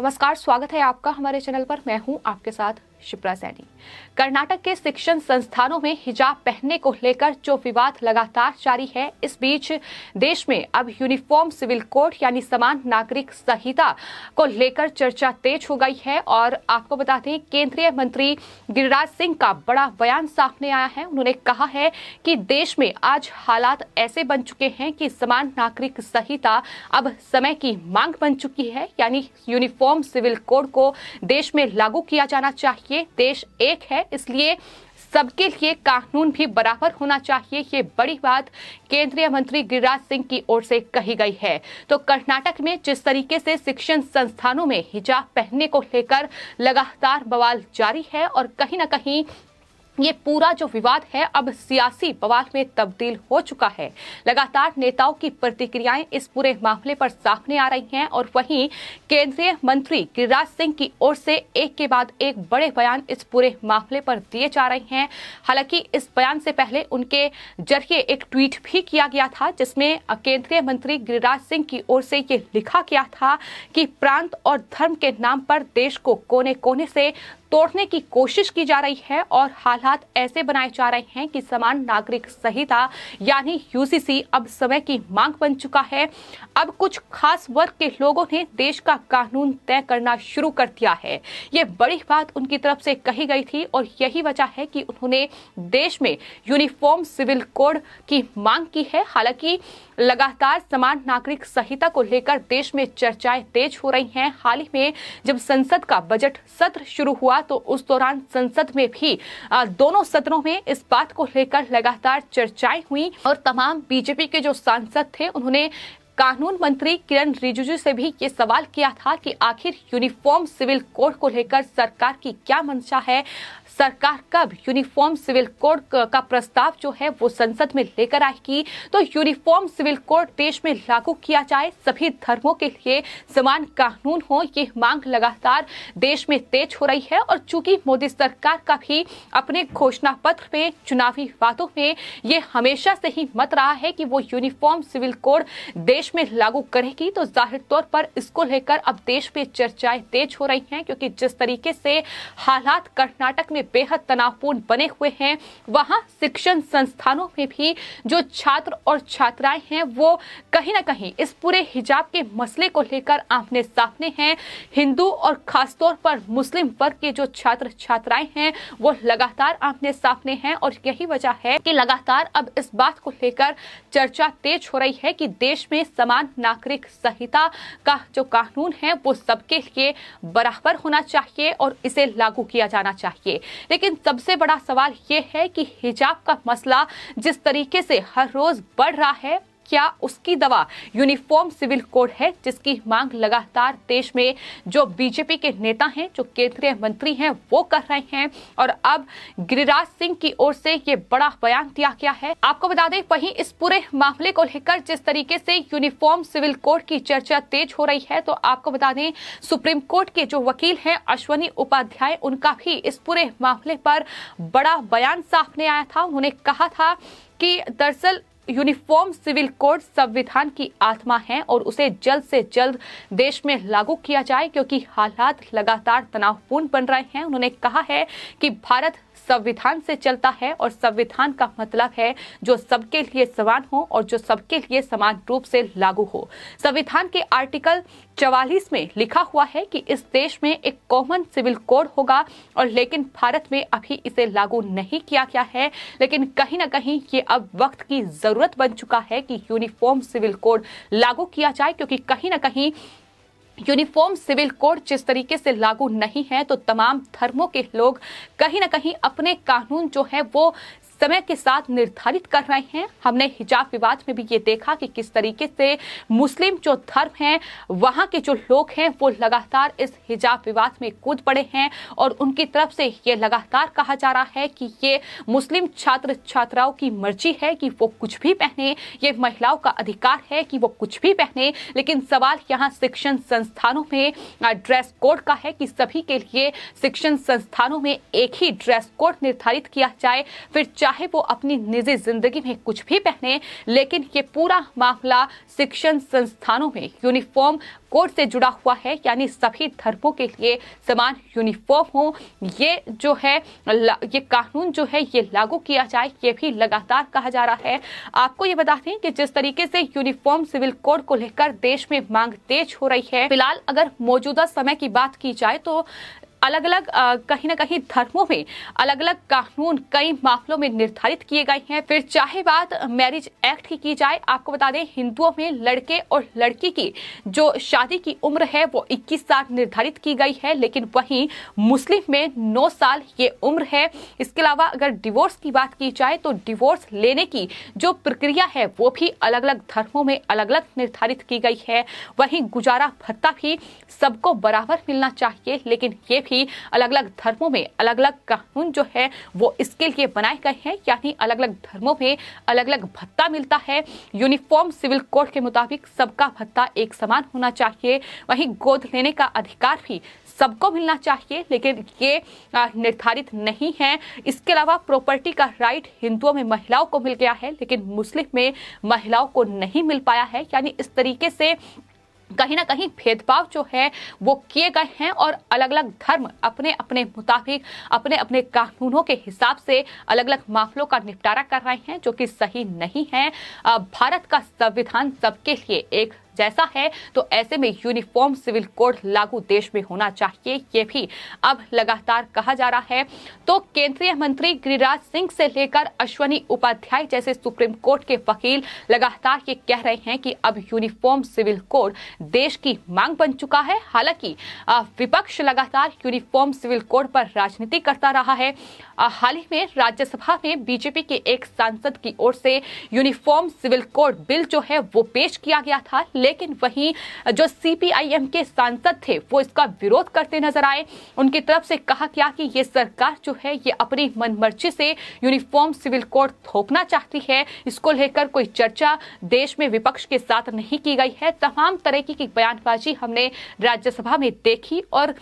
नमस्कार, स्वागत है आपका हमारे चैनल पर। मैं हूं आपके साथ शिप्रा सैनी। कर्नाटक के शिक्षण संस्थानों में हिजाब पहनने को लेकर जो विवाद लगातार जारी है, इस बीच देश में अब यूनिफॉर्म सिविल कोड यानी समान नागरिक संहिता को लेकर चर्चा तेज हो गई है। और आपको बता दें, केंद्रीय मंत्री गिरिराज सिंह का बड़ा बयान सामने आया है। उन्होंने कहा है कि देश में आज हालात ऐसे बन चुके हैं कि समान नागरिक संहिता अब समय की मांग बन चुकी है, यानी यूनिफॉर्म सिविल कोड को देश में लागू किया जाना चाहिए। देश एक है, इसलिए सबके लिए कानून भी बराबर होना चाहिए। ये बड़ी बात केंद्रीय मंत्री गिरिराज सिंह की ओर से कही गई है। तो कर्नाटक में जिस तरीके से शिक्षण संस्थानों में हिजाब पहनने को लेकर लगातार बवाल जारी है और कहीं ना कहीं ये पूरा जो विवाद है अब सियासी बवाल में तब्दील हो चुका है। लगातार नेताओं की प्रतिक्रियाएं इस पूरे मामले पर सामने आ रही हैं और वहीं केंद्रीय मंत्री गिरिराज सिंह की ओर से एक के बाद एक बड़े बयान इस पूरे मामले पर दिए जा रहे हैं। हालांकि इस बयान से पहले उनके जरिए एक ट्वीट भी किया गया था, जिसमें केंद्रीय मंत्री गिरिराज सिंह की ओर से ये लिखा गया था कि प्रांत और धर्म के नाम पर देश को कोने कोने से तोड़ने की कोशिश की जा रही है और हालात ऐसे बनाए जा रहे हैं कि समान नागरिक संहिता यानी यूसीसी अब समय की मांग बन चुका है। अब कुछ खास वर्ग के लोगों ने देश का कानून तय करना शुरू कर दिया है। ये बड़ी बात उनकी तरफ से कही गई थी और यही वजह है कि उन्होंने देश में यूनिफॉर्म सिविल कोड की मांग की है। हालांकि लगातार समान नागरिक संहिता को लेकर देश में चर्चाएं तेज हो रही हैं। हाल ही में जब संसद का बजट सत्र शुरू हुआ तो उस दौरान संसद में भी दोनों सदनों में इस बात को लेकर लगातार चर्चाएं हुई और तमाम बीजेपी के जो सांसद थे उन्होंने कानून मंत्री किरण रिजिजू से भी ये सवाल किया था कि आखिर यूनिफॉर्म सिविल कोड को लेकर सरकार की क्या मंशा है, सरकार कब यूनिफॉर्म सिविल कोड का प्रस्ताव जो है वो संसद में लेकर आएगी, तो यूनिफॉर्म सिविल कोड देश में लागू किया जाए, सभी धर्मों के लिए समान कानून हो। ये मांग लगातार देश में तेज हो रही है और चूंकि मोदी सरकार का भी अपने घोषणा पत्र में, चुनावी वादों में ये हमेशा से ही मत रहा है कि वो यूनिफॉर्म सिविल कोड देश में लागू करेगी, तो जाहिर तौर पर इसको लेकर अब देश में चर्चाएं तेज हो रही हैं। क्योंकि जिस तरीके से हालात कर्नाटक में बेहद तनावपूर्ण बने हुए हैं, वहां शिक्षण संस्थानों में भी जो छात्र और छात्राएं हैं वो कहीं ना कहीं इस पूरे हिजाब के मसले को लेकर आमने सामने हैं। हिंदू और खासतौर पर मुस्लिम वर्ग के जो छात्र छात्राएं हैं वो लगातार आमने सामने हैं और यही वजह है कि लगातार अब इस बात को लेकर चर्चा तेज हो रही है कि देश में समान नागरिक संहिता का जो कानून है वो सबके लिए बराबर होना चाहिए और इसे लागू किया जाना चाहिए। लेकिन सबसे बड़ा सवाल ये है कि हिजाब का मसला जिस तरीके से हर रोज बढ़ रहा है, क्या उसकी दवा यूनिफॉर्म सिविल कोड है, जिसकी मांग लगातार देश में जो बीजेपी के नेता हैं, जो केंद्रीय मंत्री हैं, वो कर रहे हैं। और अब गिरिराज सिंह की ओर से ये बड़ा बयान दिया गया है। आपको बता दें, वहीं इस पूरे मामले को लेकर जिस तरीके से यूनिफॉर्म सिविल कोड की चर्चा तेज हो रही है, तो आपको बता दें सुप्रीम कोर्ट के जो वकील हैं अश्वनी उपाध्याय, उनका भी इस पूरे मामले पर बड़ा बयान सामने आया था। उन्होंने कहा था कि दरअसल यूनिफॉर्म सिविल कोड संविधान की आत्मा है और उसे जल्द से जल्द देश में लागू किया जाए, क्योंकि हालात लगातार तनावपूर्ण बन रहे हैं। उन्होंने कहा है कि भारत संविधान से चलता है और संविधान का मतलब है जो सबके लिए समान हो और जो सबके लिए समान रूप से लागू हो। संविधान के आर्टिकल 44 में लिखा हुआ है कि इस देश में एक कॉमन सिविल कोड होगा और लेकिन भारत में अभी इसे लागू नहीं किया गया है। लेकिन कहीं ना कहीं ये अब वक्त की जरूरत बन चुका है कि यूनिफॉर्म सिविल कोड लागू किया जाए, क्योंकि कहीं ना कहीं यूनिफॉर्म सिविल कोड जिस तरीके से लागू नहीं है तो तमाम धर्मों के लोग कहीं ना कहीं अपने कानून जो है वो समय के साथ निर्धारित कर रहे हैं। हमने हिजाब विवाद में भी ये देखा कि किस तरीके से मुस्लिम जो धर्म हैं वहां के जो लोग हैं वो लगातार इस हिजाब विवाद में कूद पड़े हैं और उनकी तरफ से ये लगातार कहा जा रहा है कि ये मुस्लिम छात्र छात्राओं की मर्जी है कि वो कुछ भी पहने, ये महिलाओं का अधिकार है कि वो कुछ भी पहने। लेकिन सवाल यहाँ शिक्षण संस्थानों में ड्रेस कोड का है कि सभी के लिए शिक्षण संस्थानों में एक ही ड्रेस कोड निर्धारित किया जाए, फिर चाहे चाहे वो अपनी निजी जिंदगी में कुछ भी पहने, लेकिन ये पूरा मामला शिक्षण संस्थानों में यूनिफॉर्म कोड से जुड़ा हुआ है, यानी सभी धर्मों के लिए समान यूनिफॉर्म हो, ये जो है ये कानून जो है ये लागू किया जाए, ये भी लगातार कहा जा रहा है। आपको ये बता दें कि जिस तरीके से यूनिफॉर्म सिविल कोड को लेकर देश में मांग तेज हो रही है, फिलहाल अगर मौजूदा समय की बात की जाए तो अलग अलग कहीं ना कहीं धर्मों में अलग अलग कानून कई मामलों में निर्धारित किए गए हैं। फिर चाहे बात मैरिज एक्ट की जाए, आपको बता दें हिंदुओं में लड़के और लड़की की जो शादी की उम्र है वो 21 साल निर्धारित की गई है, लेकिन वहीं मुस्लिम में 9 साल ये उम्र है। इसके अलावा अगर डिवोर्स की बात की जाए तो डिवोर्स लेने की जो प्रक्रिया है वो भी अलग अलग धर्मों में अलग अलग निर्धारित की गई है। वहीं गुजारा भत्ता भी सबको बराबर मिलना चाहिए, लेकिन ये भी अलग अलग धर्मों में अलग अलग कानून जो है वो इसके लिए बनाए गए हैं, यानी अलग अलग धर्मों में अलग अलग भत्ता मिलता है। यूनिफॉर्म सिविल कोड के मुताबिक सबका भत्ता एक समान होना चाहिए। वहीं गोद लेने का अधिकार भी सबको मिलना चाहिए, लेकिन ये निर्धारित नहीं है। इसके अलावा प्रॉपर्टी का राइट हिंदुओं में महिलाओं को मिल गया है, लेकिन मुस्लिम में महिलाओं को नहीं मिल पाया है। यानी इस तरीके से कहीं ना कहीं भेदभाव जो है वो किए गए हैं और अलग अलग धर्म अपने अपने मुताबिक अपने अपने कानूनों के हिसाब से अलग अलग मामलों का निपटारा कर रहे हैं, जो कि सही नहीं है। भारत का संविधान सबके लिए एक जैसा है, तो ऐसे में यूनिफॉर्म सिविल कोड लागू देश में होना चाहिए, ये भी अब लगातार कहा जा रहा है। तो केंद्रीय मंत्री गिरिराज सिंह से लेकर अश्वनी उपाध्याय जैसे सुप्रीम कोर्ट के वकील लगातार ये कह रहे हैं कि अब यूनिफॉर्म सिविल कोड देश की मांग बन चुका है। हालांकि विपक्ष लगातार यूनिफॉर्म सिविल कोड पर राजनीति करता रहा है। हाल ही में राज्यसभा में बीजेपी के एक सांसद की ओर से यूनिफॉर्म सिविल कोड बिल जो है वो पेश किया गया था, लेकिन वहीं जो सीपीआईएम के सांसद थे वो इसका विरोध करते नजर आए। उनकी तरफ से कहा गया कि ये सरकार जो है ये अपनी मनमर्जी से यूनिफॉर्म सिविल कोड थोपना चाहती है, इसको लेकर कोई चर्चा देश में विपक्ष के साथ नहीं की गई है। तमाम तरह की बयानबाजी हमने राज्यसभा में देखी और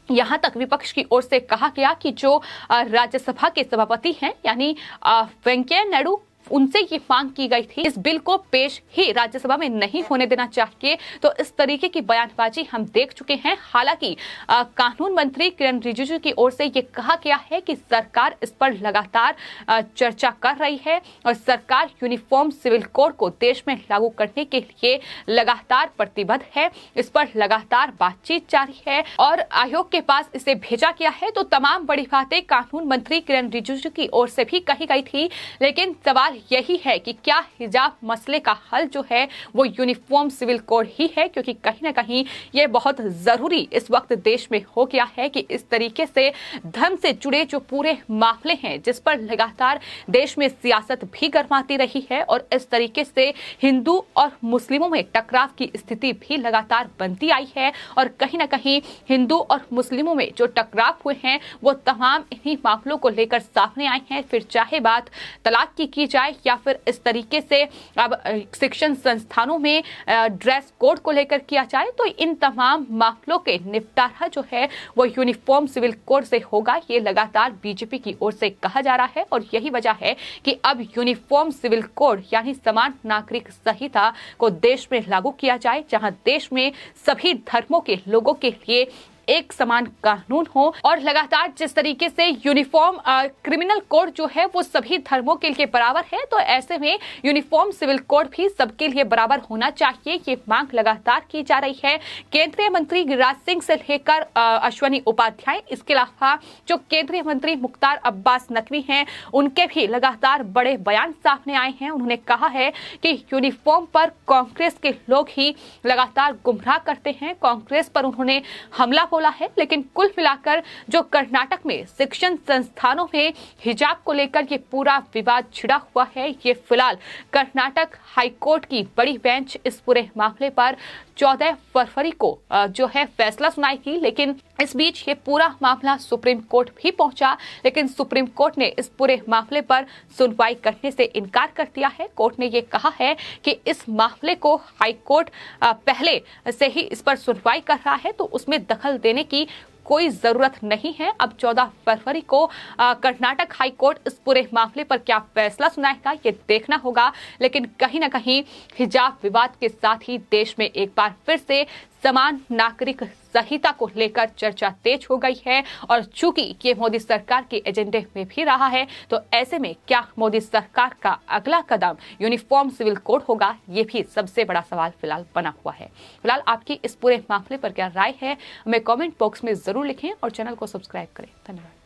यहाँ तक विपक्ष की ओर से कहा गया कि जो राज्यसभा के सभापति हैं यानी वेंकैया नायडू, उनसे ये मांग की गई थी इस बिल को पेश ही राज्यसभा में नहीं होने देना चाहिए। तो इस तरीके की बयानबाजी हम देख चुके हैं। हालांकि कानून मंत्री किरण रिजिजू की ओर से ये कहा गया है कि सरकार इस पर लगातार चर्चा कर रही है और सरकार यूनिफॉर्म सिविल कोड को देश में लागू करने के लिए लगातार प्रतिबद्ध है। इस पर लगातार बातचीत जारी है और आयोग के पास इसे भेजा गया है। तो तमाम बड़ी बातें कानून मंत्री किरण रिजिजू की ओर से भी कही गई थी, लेकिन सवाल यही है कि क्या हिजाब मसले का हल जो है वो यूनिफॉर्म सिविल कोड ही है, क्योंकि कहीं ना कहीं ये बहुत जरूरी इस वक्त देश में हो गया है कि इस तरीके से धर्म से जुड़े जो पूरे मामले हैं जिस पर लगातार देश में सियासत भी गरमाती रही है और इस तरीके से हिंदू और मुस्लिमों में टकराव की स्थिति भी लगातार बनती आई है और कहीं ना कहीं हिंदू और मुस्लिमों में जो टकराव हुए हैं वो तमाम इन्हीं मामलों को लेकर सामने आए हैं। फिर चाहे बात तलाक की जाए या फिर इस तरीके से अब शिक्षण संस्थानों में ड्रेस कोड को लेकर किया जाए, तो इन तमाम मामलों के निपटारा जो है वो यूनिफॉर्म सिविल कोड से होगा, ये लगातार बीजेपी की ओर से कहा जा रहा है। और यही वजह है कि अब यूनिफॉर्म सिविल कोड यानी समान नागरिक संहिता को देश में लागू किया जाए, जहां देश में सभी धर्मों के लोगों के लिए एक समान कानून हो। और लगातार जिस तरीके से यूनिफॉर्म क्रिमिनल कोड जो है वो सभी धर्मों के लिए बराबर है, तो ऐसे में यूनिफॉर्म सिविल कोड भी सबके लिए बराबर होना चाहिए, ये मांग लगातार की जा रही है। केंद्रीय मंत्री गिरिराज सिंह से लेकर अश्वनी उपाध्याय, इसके अलावा जो केंद्रीय मंत्री मुख्तार अब्बास नकवी हैं उनके भी लगातार बड़े बयान सामने आए हैं। उन्होंने कहा है कि यूनिफॉर्म पर कांग्रेस के लोग ही लगातार गुमराह करते हैं, कांग्रेस पर उन्होंने हमला बोला है। लेकिन कुल मिलाकर जो कर्नाटक में शिक्षण संस्थानों में हिजाब को लेकर ये पूरा विवाद छिड़ा हुआ है, ये फिलहाल कर्नाटक हाईकोर्ट की बड़ी बेंच इस पूरे मामले पर 14 फरवरी को जो है फैसला सुनाएगी। लेकिन इस बीच ये पूरा मामला सुप्रीम कोर्ट भी पहुंचा, लेकिन सुप्रीम कोर्ट ने इस पूरे मामले पर सुनवाई करने से इनकार कर दिया है। कोर्ट ने ये कहा है कि इस मामले को हाई कोर्ट पहले से ही इस पर सुनवाई कर रहा है, तो उसमें दखल देने की कोई जरूरत नहीं है। अब 14 फरवरी को कर्नाटक हाई कोर्ट इस पूरे मामले पर क्या फैसला सुनाएगा ये देखना होगा। लेकिन कहीं ना कहीं हिजाब विवाद के साथ ही देश में एक बार फिर से समान नागरिक संहिता को लेकर चर्चा तेज हो गई है। और चूंकि ये मोदी सरकार के एजेंडे में भी रहा है, तो ऐसे में क्या मोदी सरकार का अगला कदम यूनिफॉर्म सिविल कोड होगा, ये भी सबसे बड़ा सवाल फिलहाल बना हुआ है। फिलहाल आपकी इस पूरे मामले पर क्या राय है, हमें कमेंट बॉक्स में जरूर लिखें और चैनल को सब्सक्राइब करें। धन्यवाद।